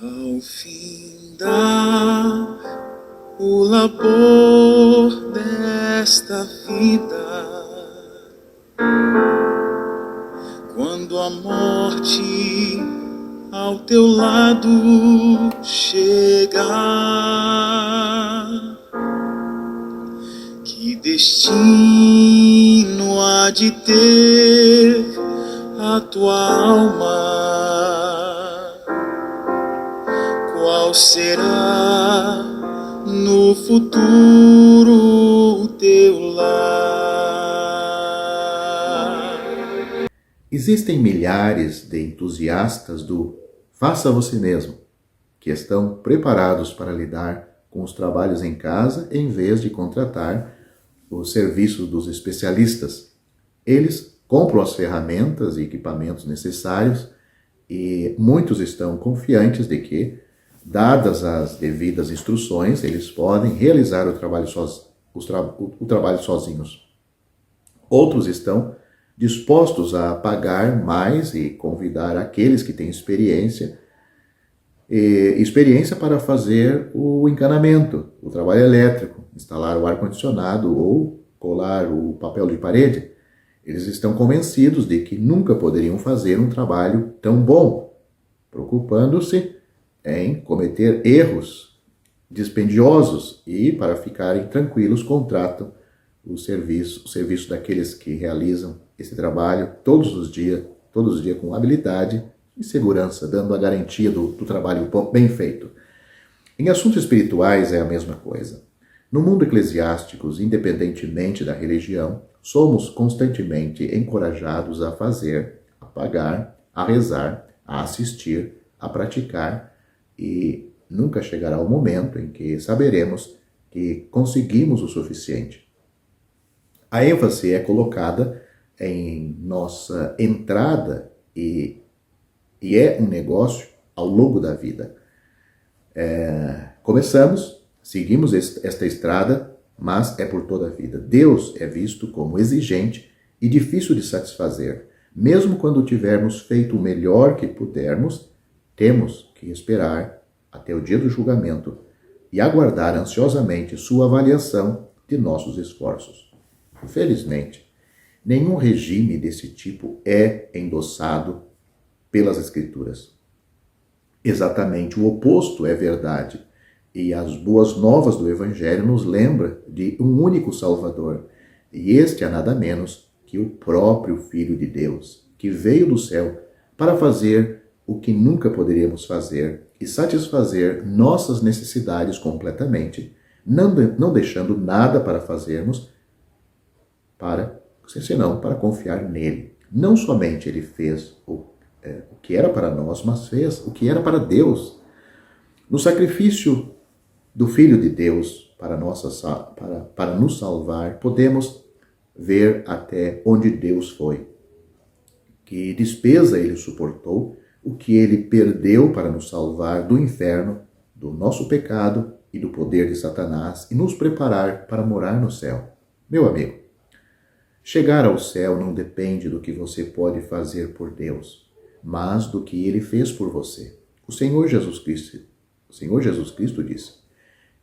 Ao findar o labor desta vida, quando a morte ao teu lado chegar, que destino há de ter a tua alma? Qual será no futuro o teu lar? Existem milhares de entusiastas do faça você mesmo, que estão preparados para lidar com os trabalhos em casa em vez de contratar os serviços dos especialistas. Eles compram as ferramentas e equipamentos necessários e muitos estão confiantes de que, dadas as devidas instruções, eles podem realizar o trabalho sozinhos. Outros estão dispostos a pagar mais e convidar aqueles que têm experiência para fazer o encanamento, o trabalho elétrico, instalar o ar-condicionado ou colar o papel de parede. Eles estão convencidos de que nunca poderiam fazer um trabalho tão bom, preocupando-se em cometer erros dispendiosos e, para ficarem tranquilos, contratam o serviço daqueles que realizam esse trabalho todos os dias com habilidade e segurança, dando a garantia do trabalho bem feito. Em assuntos espirituais é a mesma coisa. No mundo eclesiástico, independentemente da religião, somos constantemente encorajados a fazer, a pagar, a rezar, a assistir, a praticar, e nunca chegará o momento em que saberemos que conseguimos o suficiente. A ênfase é colocada em nossa entrada e é um negócio ao longo da vida. Seguimos esta estrada, mas é por toda a vida. Deus é visto como exigente e difícil de satisfazer. Mesmo quando tivermos feito o melhor que pudermos, temos que esperar até o dia do julgamento e aguardar ansiosamente sua avaliação de nossos esforços. Infelizmente, nenhum regime desse tipo é endossado pelas Escrituras. Exatamente o oposto é verdade, e as boas novas do Evangelho nos lembram de um único Salvador, e este é nada menos que o próprio Filho de Deus, que veio do céu para fazer o que nunca poderíamos fazer e satisfazer nossas necessidades completamente, não deixando nada para fazermos senão para confiar nele. Não somente ele fez o que era para nós, mas fez o que era para Deus. No sacrifício do Filho de Deus para nos salvar, podemos ver até onde Deus foi, que despesa ele suportou, o que ele perdeu para nos salvar do inferno, do nosso pecado e do poder de Satanás e nos preparar para morar no céu. Meu amigo, chegar ao céu não depende do que você pode fazer por Deus, mas do que ele fez por você. O Senhor Jesus Cristo disse: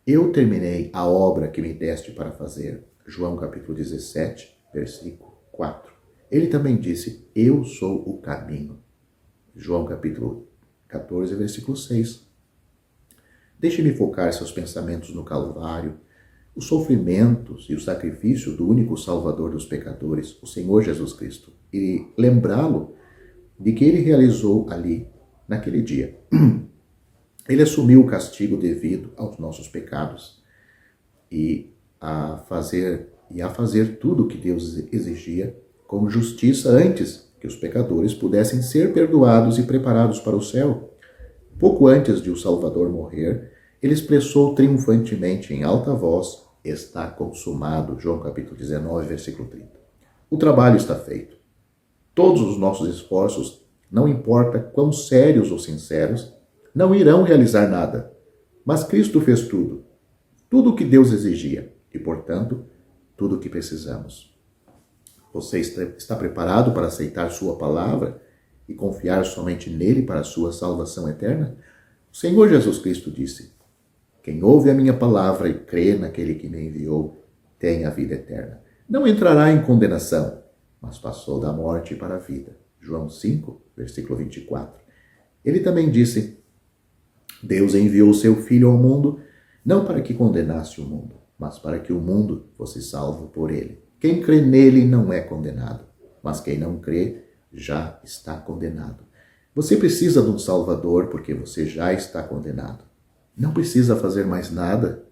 eu terminei a obra que me deste para fazer. João capítulo 17, versículo 4. Ele também disse: eu sou o caminho. João capítulo 14, versículo 6. Deixe-me focar seus pensamentos no Calvário, os sofrimentos e o sacrifício do único Salvador dos pecadores, o Senhor Jesus Cristo, e lembrá-lo de que ele realizou ali, naquele dia. Ele assumiu o castigo devido aos nossos pecados e a fazer tudo o que Deus exigia com justiça antes que os pecadores pudessem ser perdoados e preparados para o céu. Pouco antes de o Salvador morrer, ele expressou triunfantemente em alta voz: está consumado. João capítulo 19, versículo 30. O trabalho está feito. Todos os nossos esforços, não importa quão sérios ou sinceros, não irão realizar nada. Mas Cristo fez tudo o que Deus exigia e, portanto, tudo o que precisamos. Você está preparado para aceitar sua palavra e confiar somente nele para a sua salvação eterna? O Senhor Jesus Cristo disse: quem ouve a minha palavra e crê naquele que me enviou, tem a vida eterna. Não entrará em condenação, mas passou da morte para a vida. João 5, versículo 24. Ele também disse: Deus enviou seu Filho ao mundo, não para que condenasse o mundo, mas para que o mundo fosse salvo por ele. Quem crê nele não é condenado, mas quem não crê já está condenado. Você precisa de um Salvador porque você já está condenado. Não precisa fazer mais nada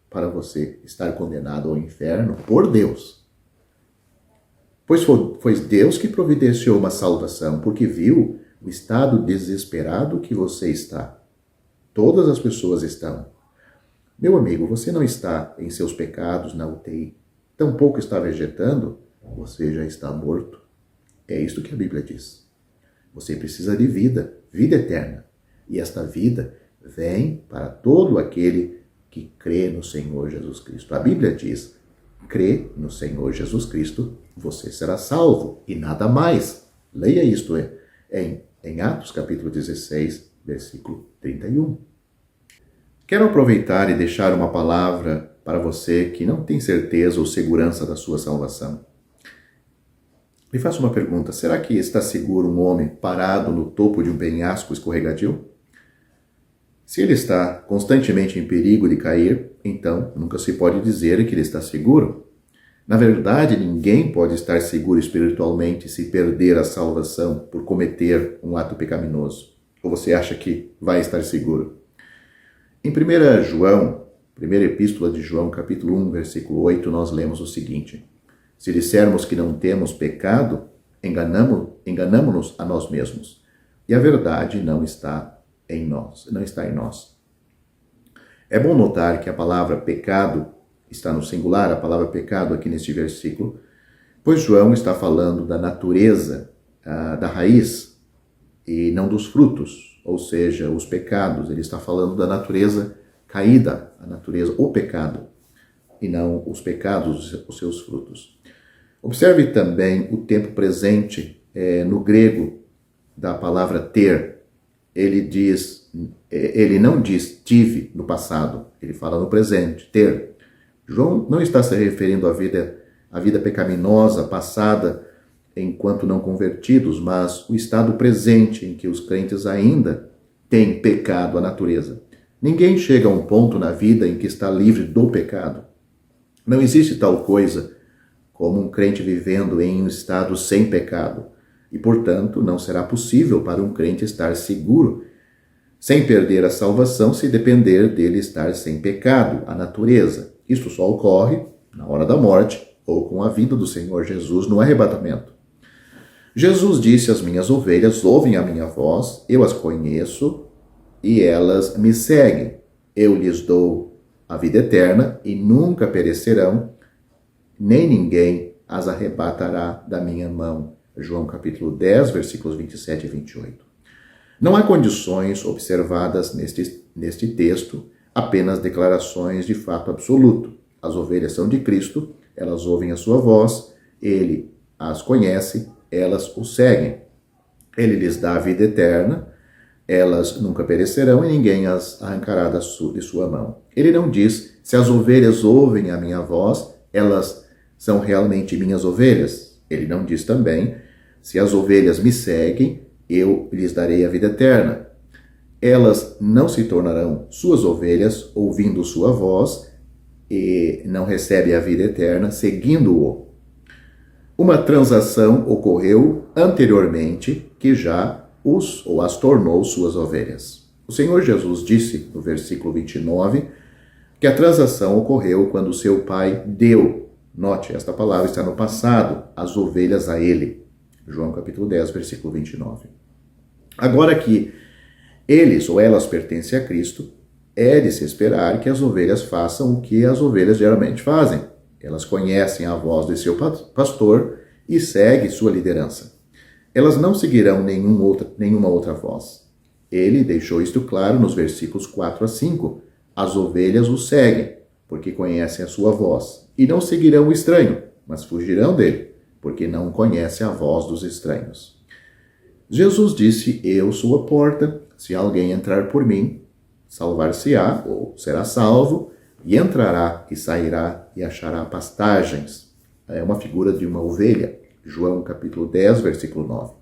para você estar condenado ao inferno por Deus. Pois foi Deus que providenciou uma salvação, porque viu o estado desesperado que você está. Todas as pessoas estão. Meu amigo, você não está em seus pecados na UTI, tampouco está vegetando, você já está morto. É isto que a Bíblia diz. Você precisa de vida, vida eterna. E esta vida vem para todo aquele que crê no Senhor Jesus Cristo. A Bíblia diz: crê no Senhor Jesus Cristo, você será salvo e nada mais. Leia isto em Atos capítulo 16, versículo 31. Quero aproveitar e deixar uma palavra para você que não tem certeza ou segurança da sua salvação. Me faço uma pergunta: será que está seguro um homem parado no topo de um penhasco escorregadio? Se ele está constantemente em perigo de cair, então nunca se pode dizer que ele está seguro. Na verdade, ninguém pode estar seguro espiritualmente se perder a salvação por cometer um ato pecaminoso. Ou você acha que vai estar seguro? Em 1 João, primeira epístola de João, capítulo 1, versículo 8, nós lemos o seguinte: se dissermos que não temos pecado, enganamo-nos a nós mesmos, e a verdade não está em nós. É bom notar que a palavra pecado está no singular, a palavra pecado aqui neste versículo, pois João está falando da natureza, da raiz, e não dos frutos, ou seja, os pecados. Ele está falando da natureza caída, a natureza, o pecado, e não os pecados, os seus frutos. Observe também o tempo presente no grego da palavra ter. Ele não diz tive no passado, ele fala no presente, ter. João não está se referindo à vida pecaminosa passada enquanto não convertidos, mas o estado presente em que os crentes ainda têm pecado à natureza. Ninguém chega a um ponto na vida em que está livre do pecado. Não existe tal coisa como um crente vivendo em um estado sem pecado. E, portanto, não será possível para um crente estar seguro, sem perder a salvação, se depender dele estar sem pecado, a natureza. Isto só ocorre na hora da morte ou com a vinda do Senhor Jesus no arrebatamento. Jesus disse: as minhas ovelhas ouvem a minha voz, eu as conheço e elas me seguem. Eu lhes dou a vida eterna e nunca perecerão, nem ninguém as arrebatará da minha mão. João capítulo 10, versículos 27 e 28. Não há condições observadas neste texto, apenas declarações de fato absoluto. As ovelhas são de Cristo, elas ouvem a sua voz, ele as conhece, elas o seguem. Ele lhes dá a vida eterna, elas nunca perecerão e ninguém as arrancará de sua mão. Ele não diz: se as ovelhas ouvem a minha voz, elas são realmente minhas ovelhas. Ele não diz também: se as ovelhas me seguem, eu lhes darei a vida eterna. Elas não se tornarão suas ovelhas ouvindo sua voz e não recebem a vida eterna seguindo-o. Uma transação ocorreu anteriormente que já as tornou suas ovelhas. O Senhor Jesus disse no versículo 29 que a transação ocorreu quando seu pai deu, note, esta palavra está no passado, as ovelhas a ele. João capítulo 10, versículo 29. Agora que eles ou elas pertencem a Cristo, é de se esperar que as ovelhas façam o que as ovelhas geralmente fazem. Elas conhecem a voz de seu pastor e seguem sua liderança. Elas não seguirão nenhuma outra voz. Ele deixou isto claro nos versículos 4 a 5. As ovelhas o seguem, porque conhecem a sua voz, e não seguirão o estranho, mas fugirão dele, porque não conhecem a voz dos estranhos. Jesus disse: eu sou a porta, se alguém entrar por mim, salvar-se-á, ou será salvo, e entrará e sairá e achará pastagens. É uma figura de uma ovelha. João capítulo 10, versículo 9.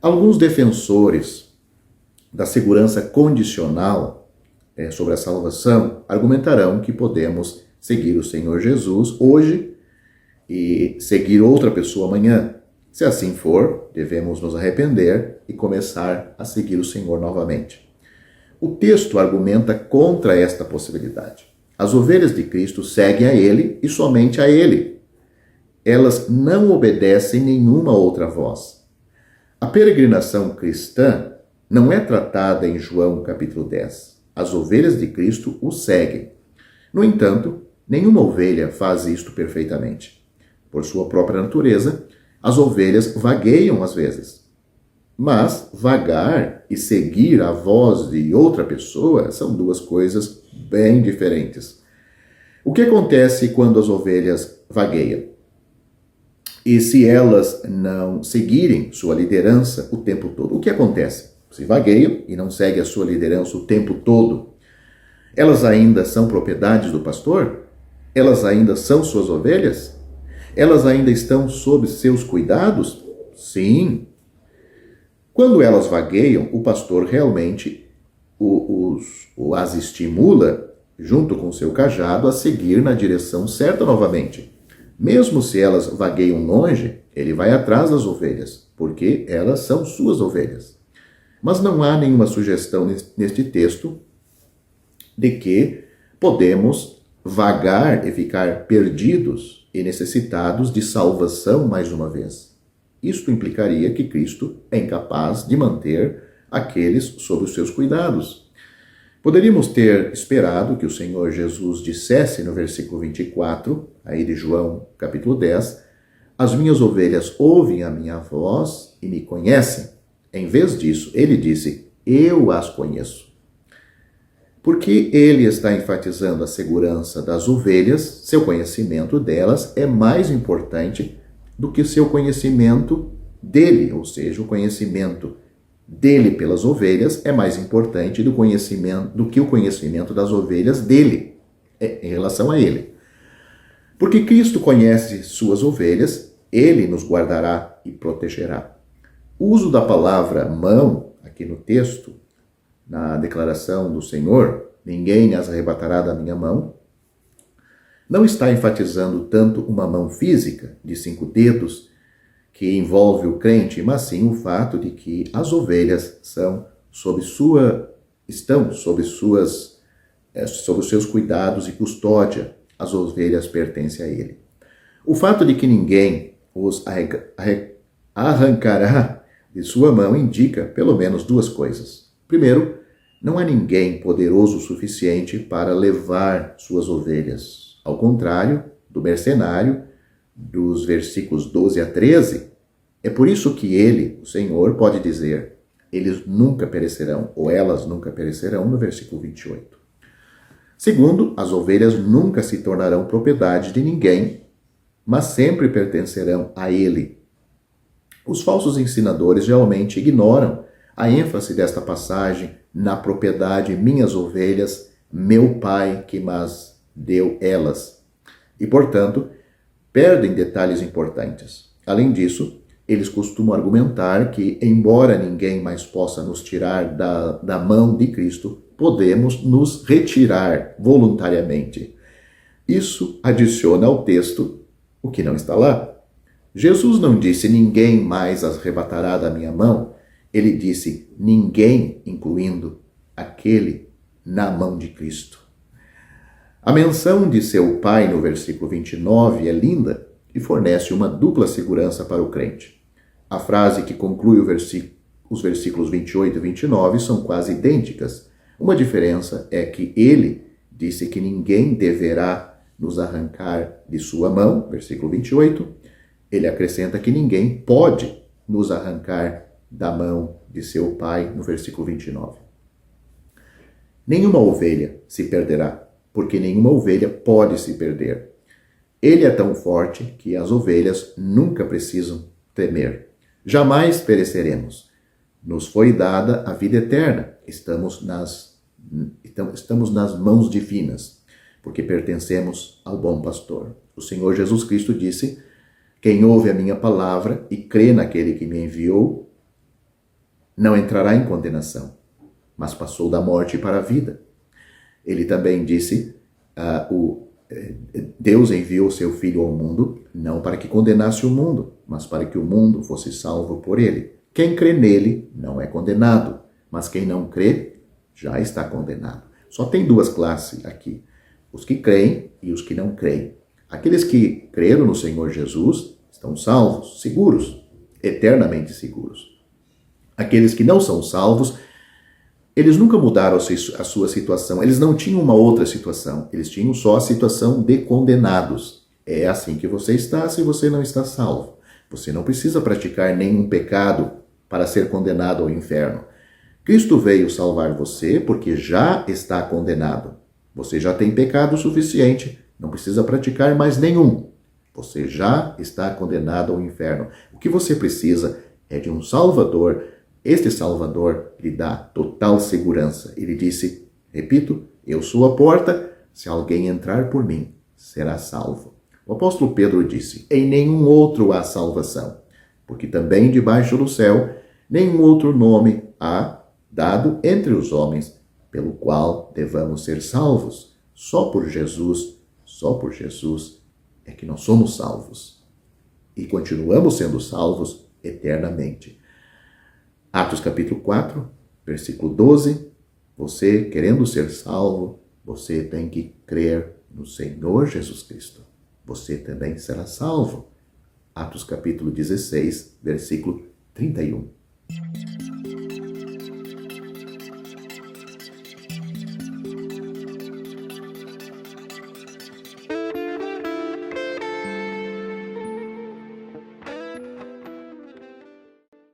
Alguns defensores da segurança condicional sobre a salvação argumentarão que podemos seguir o Senhor Jesus hoje e seguir outra pessoa amanhã. Se assim for, devemos nos arrepender e começar a seguir o Senhor novamente. O texto argumenta contra esta possibilidade. As ovelhas de Cristo seguem a Ele e somente a Ele. Elas não obedecem nenhuma outra voz. A peregrinação cristã não é tratada em João capítulo 10. As ovelhas de Cristo o seguem. No entanto, nenhuma ovelha faz isto perfeitamente. Por sua própria natureza, as ovelhas vagueiam às vezes. Mas vagar e seguir a voz de outra pessoa são duas coisas bem diferentes. O que acontece quando as ovelhas vagueiam? E se elas não seguirem sua liderança o tempo todo? O que acontece? Se vagueiam e não seguem a sua liderança o tempo todo, elas ainda são propriedades do pastor? Elas ainda são suas ovelhas? Elas ainda estão sob seus cuidados? Sim. Quando elas vagueiam, o pastor realmente as estimula, junto com seu cajado, a seguir na direção certa novamente. Mesmo se elas vagueiam longe, ele vai atrás das ovelhas, porque elas são suas ovelhas. Mas não há nenhuma sugestão neste texto de que podemos vagar e ficar perdidos e necessitados de salvação mais uma vez. Isto implicaria que Cristo é incapaz de manter aqueles sob os seus cuidados. Poderíamos ter esperado que o Senhor Jesus dissesse no versículo 24, aí de João capítulo 10, as minhas ovelhas ouvem a minha voz e me conhecem. Em vez disso, ele disse, eu as conheço. Porque ele está enfatizando a segurança das ovelhas, seu conhecimento delas é mais importante do que seu conhecimento dele, ou seja, o conhecimento dele pelas ovelhas é mais importante do que o conhecimento das ovelhas dele, em relação a ele. Porque Cristo conhece suas ovelhas, ele nos guardará e protegerá. O uso da palavra mão, aqui no texto, na declaração do Senhor, ninguém as arrebatará da minha mão, não está enfatizando tanto uma mão física, de 5 dedos, que envolve o crente, mas sim o fato de que as ovelhas estão sob os seus cuidados e custódia. As ovelhas pertencem a ele. O fato de que ninguém os arrancará de sua mão indica pelo menos 2 coisas. Primeiro, não há ninguém poderoso o suficiente para levar suas ovelhas. Ao contrário do mercenário, dos versículos 12 a 13, é por isso que ele, o Senhor, pode dizer, eles nunca perecerão, ou elas nunca perecerão, no versículo 28. Segundo, as ovelhas nunca se tornarão propriedade de ninguém, mas sempre pertencerão a ele. Os falsos ensinadores geralmente ignoram a ênfase desta passagem na propriedade minhas ovelhas, meu Pai que mas deu elas. E, portanto, perdem detalhes importantes. Além disso, eles costumam argumentar que, embora ninguém mais possa nos tirar da mão de Cristo, podemos nos retirar voluntariamente. Isso adiciona ao texto o que não está lá. Jesus não disse, ninguém mais as arrebatará da minha mão. Ele disse, ninguém, incluindo aquele na mão de Cristo. A menção de seu Pai no versículo 29 é linda e fornece uma dupla segurança para o crente. A frase que conclui os versículos 28 e 29 são quase idênticas. Uma diferença é que ele disse que ninguém deverá nos arrancar de sua mão, versículo 28. Ele acrescenta que ninguém pode nos arrancar da mão de seu Pai, no versículo 29. Nenhuma ovelha se perderá, porque nenhuma ovelha pode se perder. Ele é tão forte que as ovelhas nunca precisam temer. Jamais pereceremos. Nos foi dada a vida eterna. Estamos nas Então, estamos nas mãos divinas, porque pertencemos ao bom pastor. O Senhor Jesus Cristo disse: quem ouve a minha palavra e crê naquele que me enviou, não entrará em condenação, mas passou da morte para a vida. Ele também disse, Deus enviou seu Filho ao mundo, não para que condenasse o mundo, mas para que o mundo fosse salvo por ele. Quem crê nele não é condenado, mas quem não crê já está condenado. Só tem duas classes aqui, os que creem e os que não creem. Aqueles que creram no Senhor Jesus estão salvos, seguros, eternamente seguros. Aqueles que não são salvos, eles nunca mudaram a sua situação, eles não tinham uma outra situação, eles tinham só a situação de condenados. É assim que você está se você não está salvo. Você não precisa praticar nenhum pecado para ser condenado ao inferno. Cristo veio salvar você porque já está condenado. Você já tem pecado suficiente, não precisa praticar mais nenhum. Você já está condenado ao inferno. O que você precisa é de um Salvador. Este Salvador lhe dá total segurança. Ele disse, repito, eu sou a porta, se alguém entrar por mim, será salvo. O apóstolo Pedro disse, em nenhum outro há salvação, porque também debaixo do céu nenhum outro nome há dado entre os homens, pelo qual devamos ser salvos. Só por Jesus é que nós somos salvos. E continuamos sendo salvos eternamente. Atos capítulo 4, versículo 12. Você, querendo ser salvo, você tem que crer no Senhor Jesus Cristo. Você também será salvo. Atos capítulo 16, versículo 31.